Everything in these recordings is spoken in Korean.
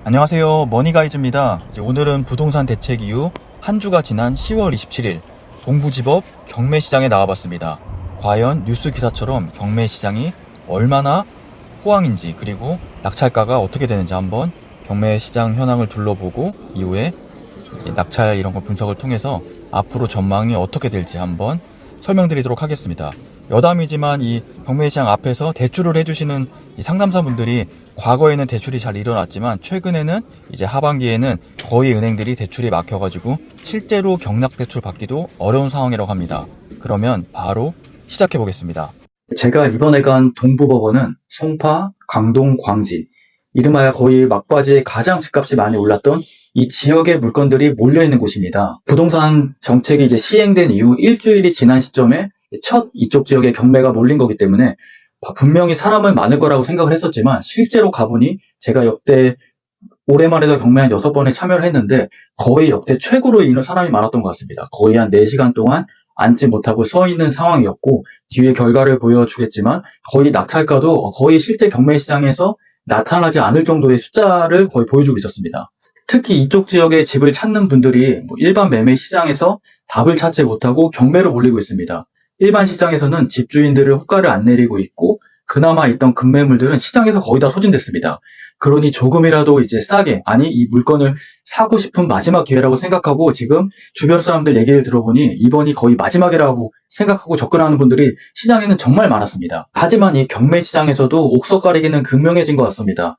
안녕하세요. 머니가이즈입니다. 오늘은 부동산 대책 이후 한 주가 지난 10월 27일 동부지법 경매시장에 나와봤습니다. 과연 뉴스 기사처럼 경매시장이 얼마나 호황인지, 그리고 낙찰가가 어떻게 되는지 한번 경매시장 현황을 둘러보고 이후에 낙찰 이런 거 분석을 통해서 앞으로 전망이 어떻게 될지 한번 설명드리도록 하겠습니다. 여담이지만 이 경매시장 앞에서 대출을 해주시는 이 상담사분들이 과거에는 대출이 잘 일어났지만 최근에는 이제 하반기에는 거의 은행들이 대출이 막혀가지고 실제로 경락 대출 받기도 어려운 상황이라고 합니다. 그러면 바로 시작해 보겠습니다. 제가 이번에 간 동부법원은 송파, 강동, 광진, 이름하여 거의 막바지에 가장 집값이 많이 올랐던 이 지역의 물건들이 몰려있는 곳입니다. 부동산 정책이 이제 시행된 이후 일주일이 지난 시점에 첫 이쪽 지역에 경매가 몰린 거기 때문에 분명히 사람은 많을 거라고 생각을 했었지만 실제로 가보니 제가 역대 올해만 해도 경매 한 6번에 참여를 했는데 거의 역대 최고로 인원 사람이 많았던 것 같습니다. 거의 한 4시간 동안 앉지 못하고 서 있는 상황이었고, 뒤에 결과를 보여주겠지만 거의 낙찰가도 거의 실제 경매 시장에서 나타나지 않을 정도의 숫자를 거의 보여주고 있었습니다. 특히 이쪽 지역에 집을 찾는 분들이 일반 매매 시장에서 답을 찾지 못하고 경매로 몰리고 있습니다. 일반 시장에서는 집주인들을 호가를 안 내리고 있고 그나마 있던 급매물들은 시장에서 거의 다 소진됐습니다. 그러니 조금이라도 이제 싸게, 아니 이 물건을 사고 싶은 마지막 기회라고 생각하고 지금 주변 사람들 얘기를 들어보니 이번이 거의 마지막이라고 생각하고 접근하는 분들이 시장에는 정말 많았습니다. 하지만 이 경매 시장에서도 옥석 가리기는 극명해진 것 같습니다.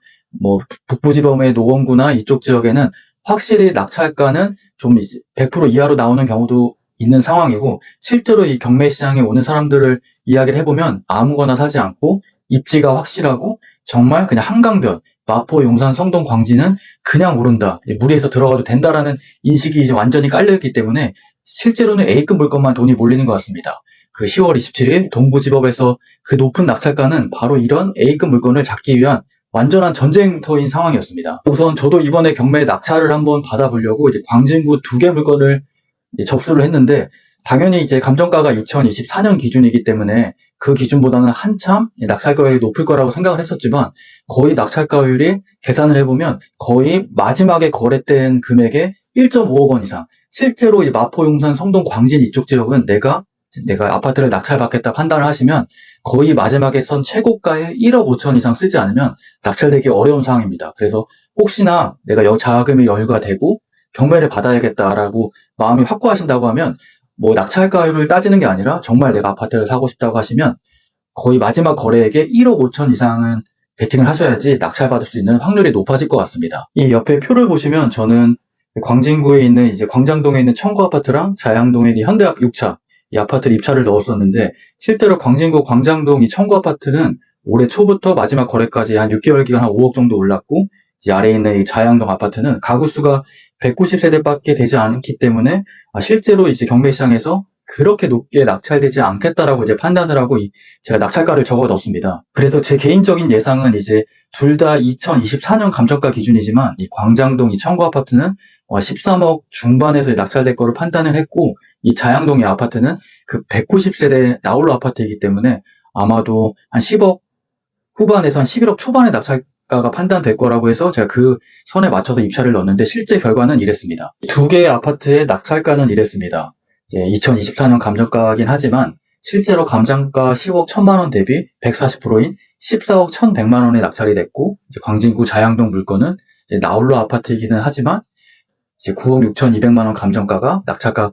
북부지법의 노원구나 이쪽 지역에는 확실히 낙찰가는 좀 100% 이하로 나오는 경우도 있는 상황이고, 실제로 이 경매 시장에 오는 사람들을 이야기를 해보면 아무거나 사지 않고 입지가 확실하고 정말 그냥 한강변, 마포, 용산, 성동, 광진은 그냥 오른다, 무리해서 들어가도 된다라는 인식이 이제 완전히 깔려있기 때문에 실제로는 A급 물건만 돈이 몰리는 것 같습니다. 그 10월 27일 동부지법에서 그 높은 낙찰가는 바로 이런 A급 물건을 잡기 위한 완전한 전쟁터인 상황이었습니다. 우선 저도 이번에 경매 낙찰을 한번 받아보려고 이제 광진구 2개 물건을 접수를 했는데, 당연히 이제 감정가가 2024년 기준이기 때문에 그 기준보다는 한참 낙찰가율이 높을 거라고 생각을 했었지만 거의 낙찰가율이 계산을 해보면 거의 마지막에 거래된 금액의 1.5억 원 이상, 실제로 이 마포, 용산, 성동, 광진 이쪽 지역은 내가 아파트를 낙찰받겠다 판단을 하시면 거의 마지막에 선 최고가의 1억 5천 이상 쓰지 않으면 낙찰되기 어려운 상황입니다. 그래서 혹시나 내가 자금의 여유가 되고 경매를 받아야겠다라고 마음이 확고하신다고 하면 낙찰가율을 따지는 게 아니라 정말 내가 아파트를 사고 싶다고 하시면 거의 마지막 거래액의 1억 5천 이상은 베팅을 하셔야지 낙찰받을 수 있는 확률이 높아질 것 같습니다. 이 옆에 표를 보시면 저는 광진구에 있는 이제 광장동에 있는 청구 아파트랑 자양동에 있는 현대앞 6차 이 아파트를 입찰을 넣었었는데, 실제로 광진구 광장동 이 청구 아파트는 올해 초부터 마지막 거래까지 한 6개월 기간 한 5억 정도 올랐고, 이 아래에 있는 이 자양동 아파트는 가구 수가 190세대밖에 되지 않기 때문에 실제로 이제 경매 시장에서 그렇게 높게 낙찰되지 않겠다라고 이제 판단을 하고 제가 낙찰가를 적어 넣었습니다. 그래서 제 개인적인 예상은 이제 둘 다 2024년 감정가 기준이지만 이 광장동 이 청구 아파트는 13억 중반에서 낙찰될 거를 판단을 했고, 이 자양동의 아파트는 그 190세대 나홀로 아파트이기 때문에 아마도 한 10억 후반에서 한 11억 초반에 낙찰가가 판단될 거라고 해서 제가 그 선에 맞춰서 입찰을 넣었는데 실제 결과는 이랬습니다. 두 개의 아파트의 낙찰가는 이랬습니다. 2024년 감정가긴 하지만 실제로 감정가 10억 1천만 원 대비 140%인 14억 1,100만 원에 낙찰이 됐고, 이제 광진구 자양동 물건은 나홀로 아파트이기는 하지만 이제 9억 6,200만 원 감정가가 낙찰가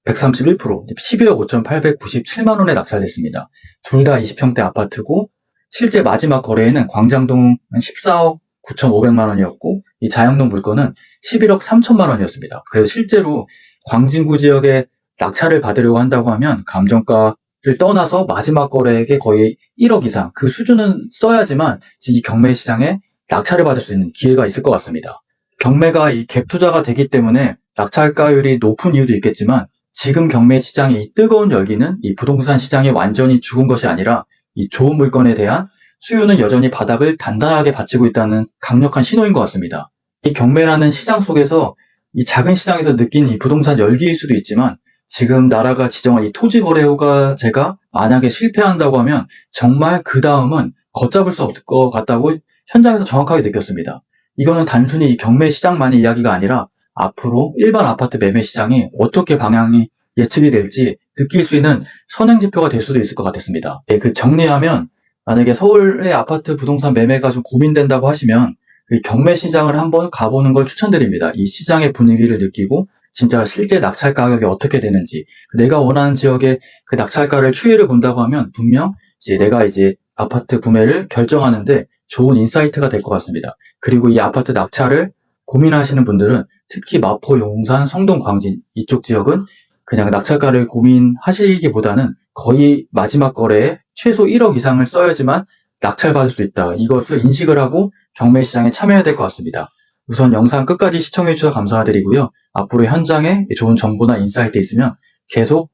131%, 12억 5,897만 원에 낙찰됐습니다. 둘 다 20평대 아파트고, 실제 마지막 거래에는 광장동은 14억 9,500만 원이었고 이 자양동 물건은 11억 3천만 원이었습니다. 그래서 실제로 광진구 지역에 낙찰을 받으려고 한다고 하면 감정가를 떠나서 마지막 거래액의 거의 1억 이상 그 수준은 써야지만 이 경매 시장에 낙찰을 받을 수 있는 기회가 있을 것 같습니다. 경매가 이 갭 투자가 되기 때문에 낙찰가율이 높은 이유도 있겠지만 지금 경매 시장의 이 뜨거운 열기는 이 부동산 시장이 완전히 죽은 것이 아니라 이 좋은 물건에 대한 수요는 여전히 바닥을 단단하게 받치고 있다는 강력한 신호인 것 같습니다. 이 경매라는 시장 속에서 이 작은 시장에서 느낀 이 부동산 열기일 수도 있지만 지금 나라가 지정한 이 토지거래호가 제가 만약에 실패한다고 하면 정말 그 다음은 걷잡을 수 없을 것 같다고 현장에서 정확하게 느꼈습니다. 이거는 단순히 이 경매 시장만의 이야기가 아니라 앞으로 일반 아파트 매매 시장이 어떻게 방향이 예측이 될지 느낄 수 있는 선행지표가 될 수도 있을 것 같았습니다. 그 정리하면 만약에 서울의 아파트 부동산 매매가 좀 고민된다고 하시면 이 경매 시장을 한번 가보는 걸 추천드립니다. 이 시장의 분위기를 느끼고 진짜 실제 낙찰 가격이 어떻게 되는지, 내가 원하는 지역의 그 낙찰가를 추이를 본다고 하면 분명 내가 아파트 구매를 결정하는데 좋은 인사이트가 될 것 같습니다. 그리고 이 아파트 낙찰을 고민하시는 분들은 특히 마포, 용산, 성동, 광진 이쪽 지역은 그냥 낙찰가를 고민하시기보다는 거의 마지막 거래에 최소 1억 이상을 써야지만 낙찰받을 수 있다. 이것을 인식을 하고 경매 시장에 참여해야 될 것 같습니다. 우선 영상 끝까지 시청해주셔서 감사드리고요. 앞으로 현장에 좋은 정보나 인사이트 있으면 계속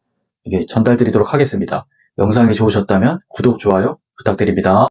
전달드리도록 하겠습니다. 영상이 좋으셨다면 구독, 좋아요 부탁드립니다.